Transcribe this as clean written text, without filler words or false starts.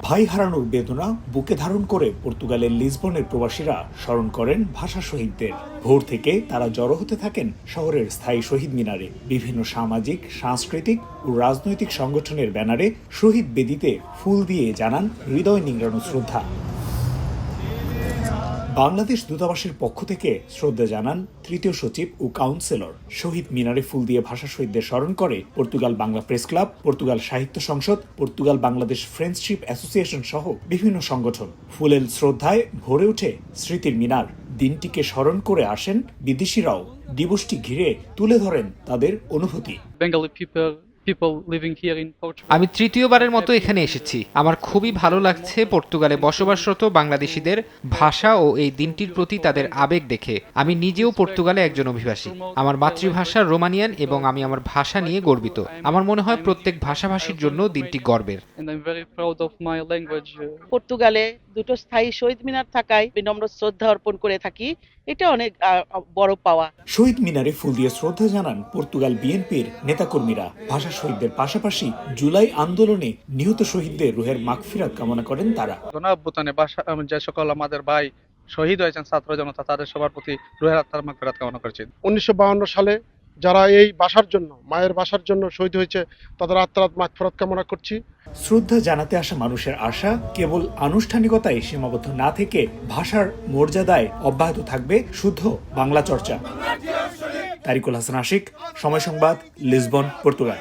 ভাই হারানোর বেদনা বুকে ধারণ করে পর্তুগালের লিসবনের প্রবাসীরা স্মরণ করেন ভাষা শহীদদের। ভোর থেকে তারা জড়ো হতে থাকেন শহরের স্থায়ী শহীদ মিনারে। বিভিন্ন সামাজিক, সাংস্কৃতিক ও রাজনৈতিক সংগঠনের ব্যানারে শহীদ বেদিতে ফুল দিয়ে জানান হৃদয় নিংড়ানো শ্রদ্ধা। বাংলাদেশ দূতাবাসের পক্ষ থেকে শ্রদ্ধা জানান তৃতীয় সচিব ও কাউন্সিলর। শহীদ মিনারে ফুল দিয়ে ভাষা শহীদদের স্মরণ করে Portugal Bangla press club, Portugal সাহিত্য সংসদ, পর্তুগাল বাংলাদেশ ফ্রেন্ডশিপ অ্যাসোসিয়েশন সহ বিভিন্ন সংগঠন। ফুলের শ্রদ্ধায় ভরে ওঠে স্মৃতির মিনার। দিনটিকে স্মরণ করে আসেন বিদেশিরাও। দিবসটি ঘিরে তুলে ধরেন তাদের অনুভূতি। আমি তৃতীয়বারের মতো এখানে এসেছি। আমার খুবই ভালো লাগছে পর্তুগালে বসবাসরত বাংলাদেশিদের ভাষা ও এই দিনটির প্রতি তাদের আবেগ দেখে। আমি নিজেও পর্তুগালে একজন অভিবাসী। আমার মাতৃভাষা রোমানিয়ান এবং আমি আমার ভাষা নিয়ে গর্বিত। আমার মনে হয় প্রত্যেক ভাষাভাষীর জন্য দিনটি গর্বের। পর্তুগালে দুটো স্থায়ী শহীদ মিনার থাকায় বিনম্র শ্রদ্ধা অর্পণ করে থাকি। এটা অনেক বড় পাওয়া। শহীদ মিনারে ফুল দিয়ে শ্রদ্ধা জানান পর্তুগাল বিএনপির নেতাকর্মীরা। ভাষা শহীদদের পাশাপাশি জুলাই আন্দোলনে নিহত শহীদদের রুহের মাগফিরাত কামনা করেন তারা। যে সকল আমাদের ভাই শহীদ হয়েছেন ছাত্র জনতা, তাদের সবার প্রতি রুহের আত্মার মাগফিরাত কামনা করছি। 1952 সালে যারা এই ভাষার জন্য, মায়ের ভাষার জন্য শহীদ হয়েছে, তাদের আত্মার মাগফিরাত কামনা করছি। শ্রদ্ধা জানাতে আসা মানুষের আশা কেবল আনুষ্ঠানিকতায় সীমাবদ্ধ না থেকে ভাষার মর্যাদায় অব্যাহত থাকবে শুদ্ধ বাংলা চর্চা। তারিকুল হাসান আশিক, সময় সংবাদ, লিসবন, পর্তুগাল।